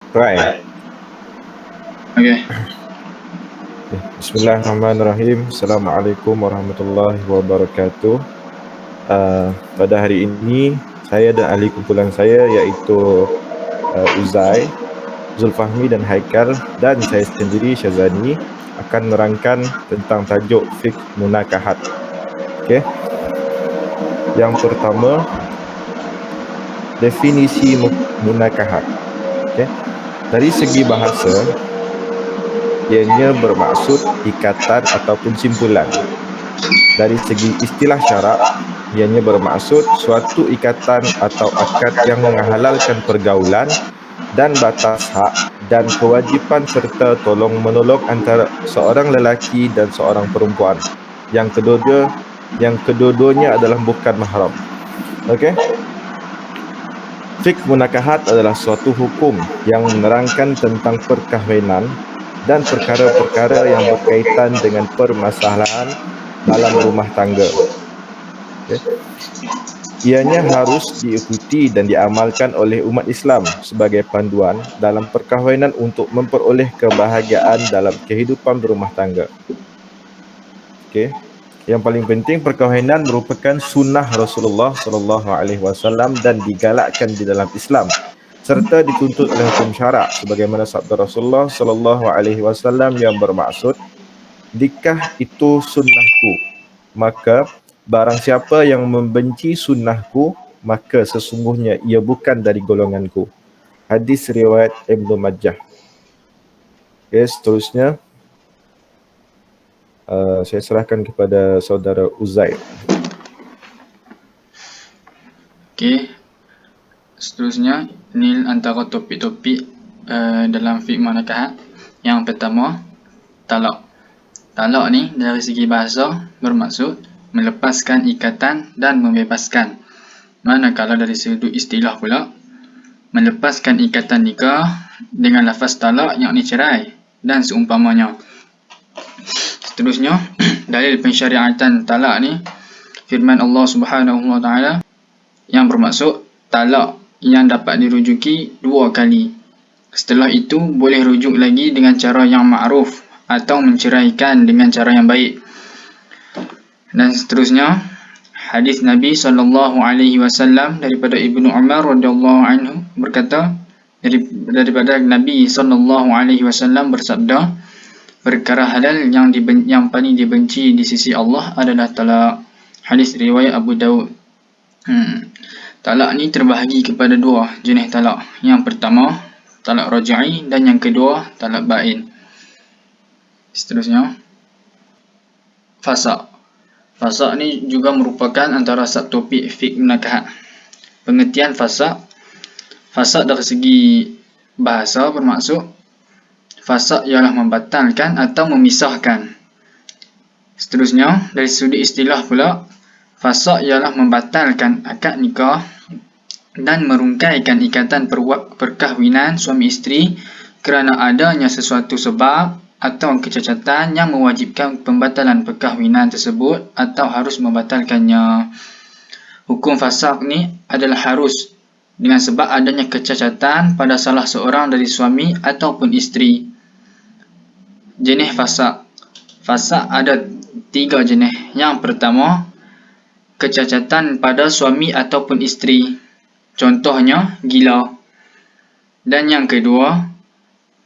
Right. Okay. Bismillahirrahmanirrahim. Assalamualaikum warahmatullahi wabarakatuh. Pada hari ini, saya dan ahli kumpulan saya iaitu Uzai, Zulfahmi dan Haikal, dan saya sendiri Syazani akan merangkan tentang tajuk fiqh munakahat. Okey. Yang pertama, definisi munakahat. Okey. Dari segi bahasa, ianya bermaksud ikatan ataupun simpulan. Dari segi istilah syarak, ianya bermaksud suatu ikatan atau akad yang menghalalkan pergaulan dan batas hak dan kewajipan serta tolong-menolong antara seorang lelaki dan seorang perempuan yang kedua-duanya adalah bukan mahram. Okey. Fiqh munakahat adalah suatu hukum yang menerangkan tentang perkahwinan dan perkara-perkara yang berkaitan dengan permasalahan dalam rumah tangga. Okay. Ianya harus diikuti dan diamalkan oleh umat Islam sebagai panduan dalam perkahwinan untuk memperoleh kebahagiaan dalam kehidupan berumah tangga. Okey. Yang paling penting, perkahwinan merupakan sunnah Rasulullah SAW dan digalakkan di dalam Islam serta dituntut oleh hukum syarak sebagaimana sabda Rasulullah SAW yang bermaksud, nikah itu sunnahku, maka barang siapa yang membenci sunnahku, maka sesungguhnya ia bukan dari golonganku. Hadis riwayat Ibnu Majah. Okay, seterusnya saya serahkan kepada saudara Uzai. Okey. Seterusnya, ini antara topik-topik dalam fiqh munakahat. Yang pertama, talak. Talak ni dari segi bahasa bermaksud melepaskan ikatan dan membebaskan. Manakala dari sudut istilah pula, melepaskan ikatan nikah dengan lafaz talak yakni cerai dan seumpamanya. Seterusnya, dalil pensyariatan talak ni firman Allah Subhanahu Wa Taala yang bermaksud talak yang dapat dirujuki 2 kali. Setelah itu boleh rujuk lagi dengan cara yang ma'ruf atau menceraikan dengan cara yang baik. Dan seterusnya, hadis Nabi SAW daripada Ibnu Umar radhiyallahu anhu berkata, daripada Nabi SAW bersabda, perkara halal yang paling dibenci di sisi Allah adalah talak. Hadis riwayat Abu Daud. Talak ni terbahagi kepada 2 jenis talak. Yang pertama, talak raj'i, dan yang kedua, talak bain. Seterusnya, fasaq. Fasaq ni juga merupakan antara subtopik fiqh munakahat. Pengertian fasaq dari segi bahasa bermaksud fasaq ialah membatalkan atau memisahkan. Seterusnya, dari sudut istilah pula, fasaq ialah membatalkan akad nikah dan merungkaikan ikatan perkahwinan suami isteri kerana adanya sesuatu sebab atau kecacatan yang mewajibkan pembatalan perkahwinan tersebut atau harus membatalkannya. Hukum fasaq ni adalah harus dengan sebab adanya kecacatan pada salah seorang dari suami ataupun isteri. Jenis fasaq. Fasaq ada 3 jenis. Yang pertama, kecacatan pada suami ataupun isteri. Contohnya, gila. Dan yang kedua,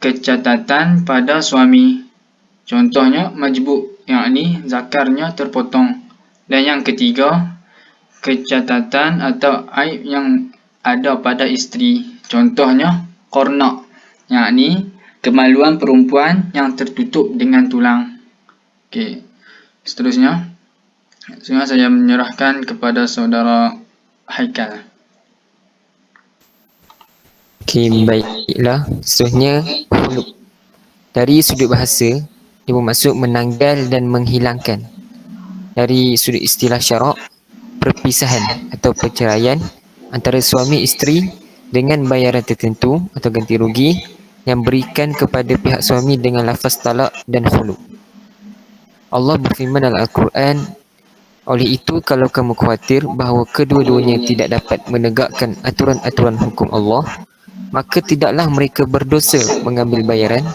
kecacatan pada suami. Contohnya, majbuk, yakni zakarnya terpotong. Dan yang ketiga, kecacatan atau aib yang ada pada isteri. Contohnya, qorna, yakni kemaluan perempuan yang tertutup dengan tulang. Okey. Seterusnya saya menyerahkan kepada saudara Haikal. Okey, baiklah. Seterusnya, khuluk. Dari sudut bahasa, ia bermaksud menanggal dan menghilangkan. Dari sudut istilah syarak, perpisahan atau perceraian antara suami isteri dengan bayaran tertentu atau ganti rugi yang berikan kepada pihak suami dengan lafaz talak dan khuluk. Allah berfirman dalam Al-Quran, oleh itu kalau kamu khawatir bahawa kedua-duanya tidak dapat menegakkan aturan-aturan hukum Allah, maka tidaklah mereka berdosa mengambil bayaran,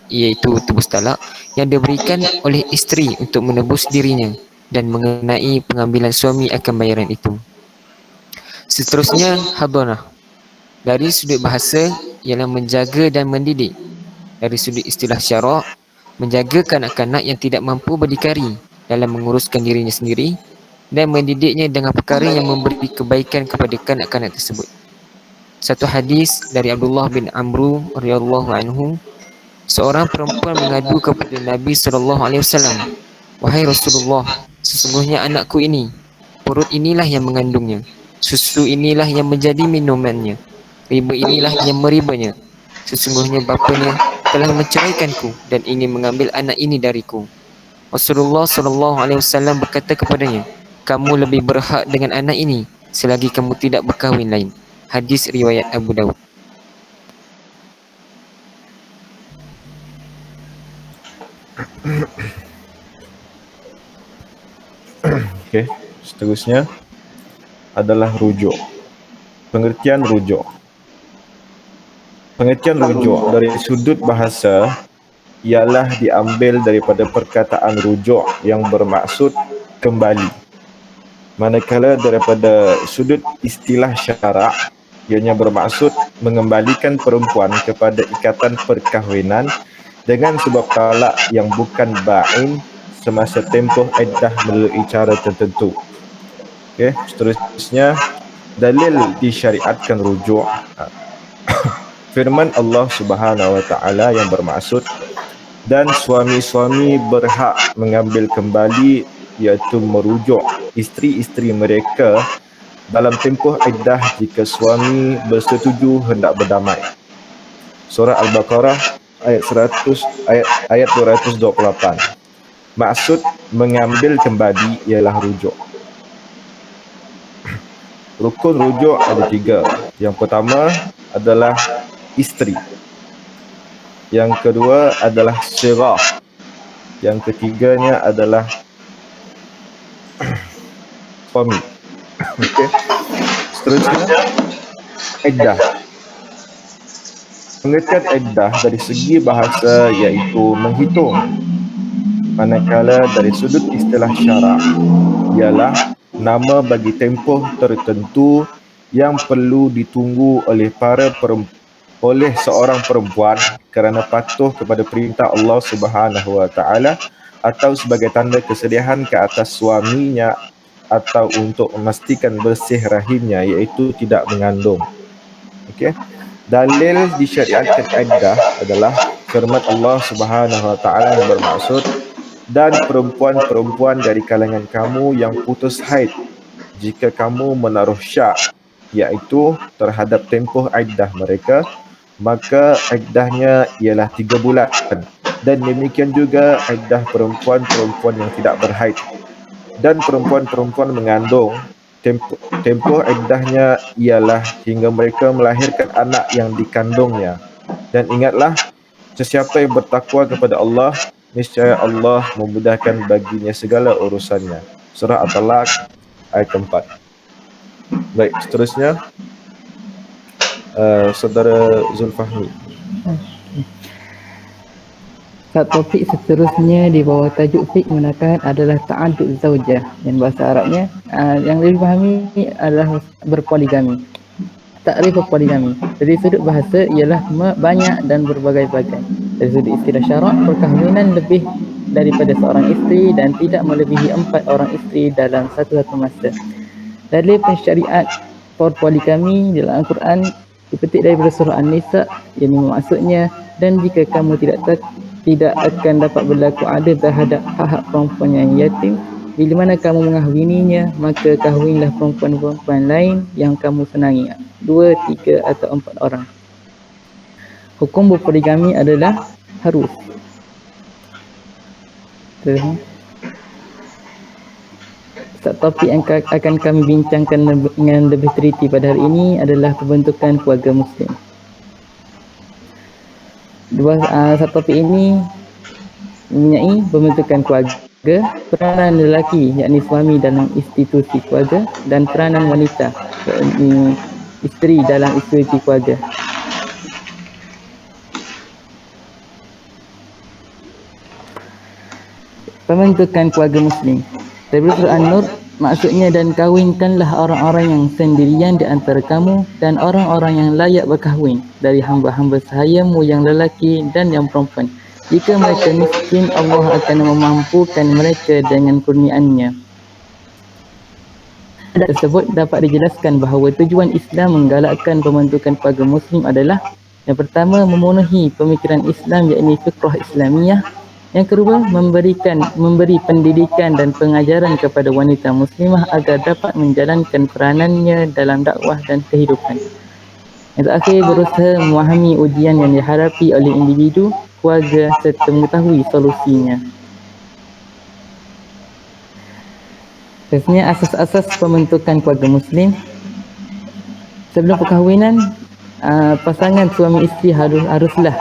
iaitu tebus talak, yang diberikan oleh isteri untuk menebus dirinya dan mengenai pengambilan suami akan bayaran itu. Seterusnya, hadanah. Dari sudut bahasa ialah menjaga dan mendidik. Dari sudut istilah syarak, menjaga kanak-kanak yang tidak mampu berdikari dalam menguruskan dirinya sendiri dan mendidiknya dengan perkara yang memberi kebaikan kepada kanak-kanak tersebut. Satu hadis dari Abdullah bin Amru radhiyallahu anhu, seorang perempuan mengadu kepada Nabi SAW, "Wahai Rasulullah, sesungguhnya anakku ini, perut inilah yang mengandungnya, susu inilah yang menjadi minumannya, riba inilah yang meribanya. Sesungguhnya bapanya telah menceraikanku dan ingin mengambil anak ini dariku." Rasulullah SAW berkata kepadanya, "Kamu lebih berhak dengan anak ini selagi kamu tidak berkahwin lain." Hadis riwayat Abu Dawud. Okey, seterusnya adalah rujuk. Pengertian rujuk. Pengertian rujuk dari sudut bahasa ialah diambil daripada perkataan rujuk yang bermaksud kembali. Manakala daripada sudut istilah syarak, ianya bermaksud mengembalikan perempuan kepada ikatan perkahwinan dengan sebab talak yang bukan ba'in semasa tempoh iddah melalui cara tertentu. Okey, seterusnya dalil disyariatkan rujuk. Firman Allah Subhanahu wa taala yang bermaksud, dan suami-suami berhak mengambil kembali, iaitu merujuk isteri-isteri mereka dalam tempoh iddah jika suami bersetuju hendak berdamai. Surah Al-Baqarah ayat 228. Maksud mengambil kembali ialah rujuk. Rukun rujuk ada 3. Yang pertama adalah isteri. Yang kedua adalah sirah. Yang ketiganya adalah suami. Okey. Seterusnya iddah. Pengertian iddah dari segi bahasa iaitu menghitung. Manakala dari sudut istilah syarak ialah nama bagi tempoh tertentu yang perlu ditunggu oleh seorang perempuan kerana patuh kepada perintah Allah Subhanahu wa taala atau sebagai tanda kesedihan ke atas suaminya atau untuk memastikan bersih rahimnya, iaitu tidak mengandung. Okey. Dalil disyariatkan iddah adalah firman Allah Subhanahu wa taala yang bermaksud, dan perempuan-perempuan dari kalangan kamu yang putus haid, jika kamu menaruh syak, iaitu terhadap tempoh iddah mereka, maka iddahnya ialah 3 bulan. Dan demikian juga iddah perempuan-perempuan yang tidak berhaid. Dan perempuan-perempuan mengandung, tempoh iddahnya ialah hingga mereka melahirkan anak yang dikandungnya. Dan ingatlah, sesiapa yang bertakwa kepada Allah, niscaya Allah memudahkan baginya segala urusannya. Surah At-Talaq ayat 4. Baik, seterusnya Saudara Zulfahmi. Topik seterusnya di bawah tajuk fiqh menggunakan adalah ta'addud zaujah, dan bahasa Arabnya yang lebih dipahami adalah berpoligami. Takrif berpoligami dari sudut bahasa ialah banyak dan berbagai-bagai. Dari sudut istilah syarak, perkahwinan lebih daripada seorang isteri dan tidak melebihi 4 orang isteri dalam satu masa. Dalil pensyariat poligami dalam Al-Quran dipetik daripada surah An-Nisa, yang maksudnya, dan jika kamu tidak akan dapat berlaku adil terhadap hak perempuan yang yatim, bila mana kamu mengahwininya, maka kahwinlah perempuan-perempuan lain yang kamu senangi, 2, 3 atau 4 orang. Hukum berpoligami adalah harus. Topik yang akan kami bincangkan dengan lebih teliti pada hari ini adalah pembentukan keluarga Muslim. Topik ini mempunyai pembentukan keluarga, peranan lelaki yakni suami dalam institusi keluarga, dan peranan wanita yakni isteri dalam institusi keluarga. pembentukan keluarga Muslim. Daripada surah An-Nur, maksudnya dan kawinkanlah orang-orang yang sendirian di antara kamu dan orang-orang yang layak berkahwin dari hamba-hamba sahayamu yang lelaki dan yang perempuan. Jika mereka miskin, Allah akan memampukan mereka dengan kurniaannya. Tersebut dapat dijelaskan bahawa tujuan Islam menggalakkan pembentukan keluarga Muslim adalah yang pertama, memenuhi pemikiran Islam iaitu fiqh Islamiyah. Yang kedua, memberi pendidikan dan pengajaran kepada wanita muslimah agar dapat menjalankan peranannya dalam dakwah dan kehidupan. Yang terakhir, berusaha memahami ujian yang dihadapi oleh individu, keluarga serta mengetahui solusinya. Seterusnya, asas-asas pembentukan keluarga Muslim. Sebelum perkahwinan, pasangan suami isteri haruslah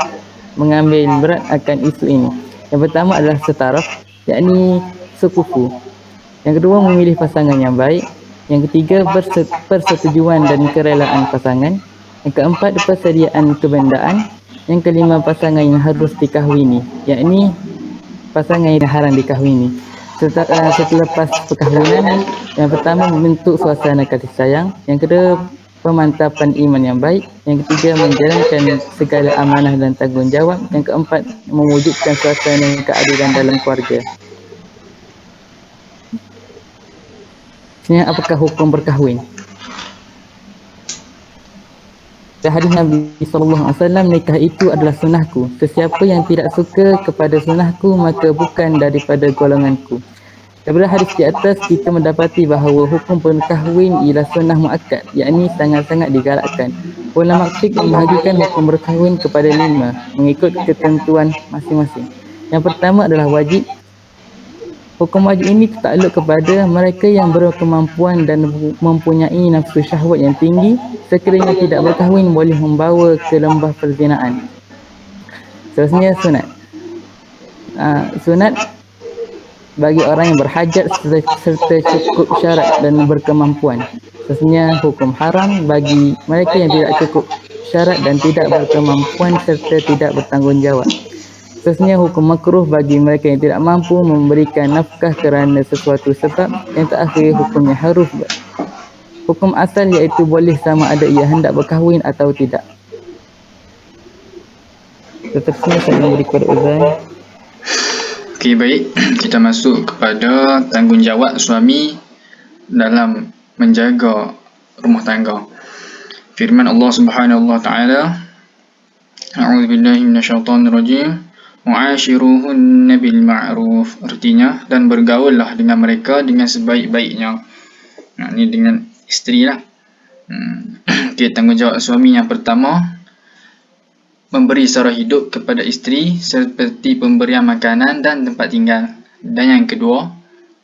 mengambil berat akan isu ini. Yang pertama adalah setaraf, yakni sekufu. Yang kedua, memilih pasangan yang baik. Yang ketiga, persetujuan dan kerelaan pasangan. Yang keempat, persediaan kebendaan. Yang kelima, pasangan yang harus dikahwini, yakni pasangan yang haram dikahwini. Selepas perkahwinan, yang pertama membentuk suasana kasih sayang. Yang kedua, pemantapan iman yang baik. Yang ketiga, menjalankan segala amanah dan tanggungjawab. Yang keempat, mewujudkan suasana keadilan dalam keluarga. Sebenarnya, apakah hukum berkahwin? Dari hadis Nabi SAW, nikah itu adalah sunnahku. Sesiapa yang tidak suka kepada sunnahku, maka bukan daripada golonganku. Daripada hadis di atas, kita mendapati bahawa hukum berkahwin ialah sunnah muakkad, yakni sangat-sangat digalakkan. Ulama fiqh membahagikan hukum berkahwin kepada 5 mengikut ketentuan masing-masing. Yang pertama adalah wajib. Hukum wajib ini takluk kepada mereka yang berkemampuan dan mempunyai nafsu syahwat yang tinggi. Sekiranya tidak berkahwin boleh membawa ke lembah perzinaan. Seterusnya, sunat. Sunat bagi orang yang berhajat serta cukup syarat dan berkemampuan. Seterusnya, hukum haram bagi mereka yang tidak cukup syarat dan tidak berkemampuan serta tidak bertanggungjawab. Seterusnya, hukum makruh bagi mereka yang tidak mampu memberikan nafkah kerana sesuatu sebab. Yang terakhir, hukumnya harus. Hukum asal iaitu boleh sama ada ia hendak berkahwin atau tidak. Seterusnya, saya memberi kepada Uzai. Okey, baik. Kita masuk kepada tanggungjawab suami dalam menjaga rumah tangga. Firman Allah Subhanahu wa taala, A'udzubillahi minasyaitonirrajim. Mu'ashiruhunna bil ma'ruf. Artinya, dan bergaullah dengan mereka dengan sebaik-baiknya. Ini dengan isteri lah. Okey, tanggungjawab suami yang pertama, memberi sara hidup kepada isteri seperti pemberian makanan dan tempat tinggal. Dan yang kedua,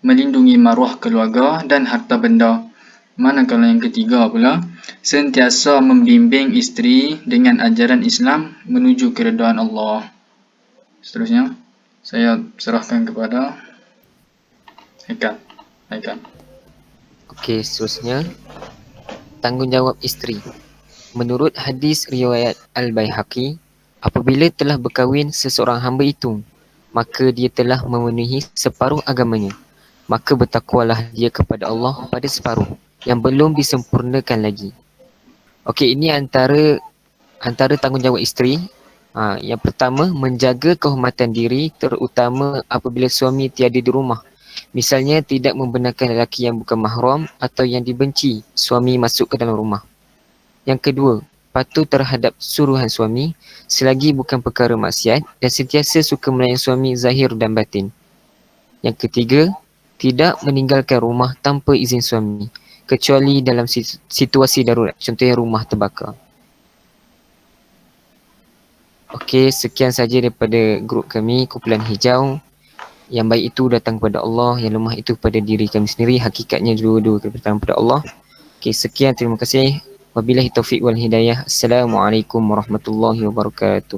melindungi maruah keluarga dan harta benda. Manakala yang ketiga pula, sentiasa membimbing isteri dengan ajaran Islam menuju keredaan Allah. Seterusnya, saya serahkan kepada Haikal. Okey, seterusnya, tanggungjawab isteri. Menurut hadis riwayat Al-Baihaqi, apabila telah berkahwin seseorang hamba itu, maka dia telah memenuhi separuh agamanya. Maka bertakwalah dia kepada Allah pada separuh yang belum disempurnakan lagi. Okey, ini antara tanggungjawab isteri. Yang pertama, menjaga kehormatan diri terutama apabila suami tiada di rumah. Misalnya, tidak membenarkan lelaki yang bukan mahram atau yang dibenci suami masuk ke dalam rumah. Yang kedua, patuh terhadap suruhan suami selagi bukan perkara maksiat dan sentiasa suka melayani suami zahir dan batin. Yang ketiga, tidak meninggalkan rumah tanpa izin suami kecuali dalam situasi darurat, contohnya rumah terbakar. Okey, sekian saja daripada grup kami, Kumpulan Hijau. Yang baik itu datang kepada Allah, yang lemah itu pada diri kami sendiri. Hakikatnya dua-dua datang kepada Allah. Okey, sekian, terima kasih. Wabillahi taufiq wal hidayah. Assalamualaikum warahmatullahi wabarakatuh.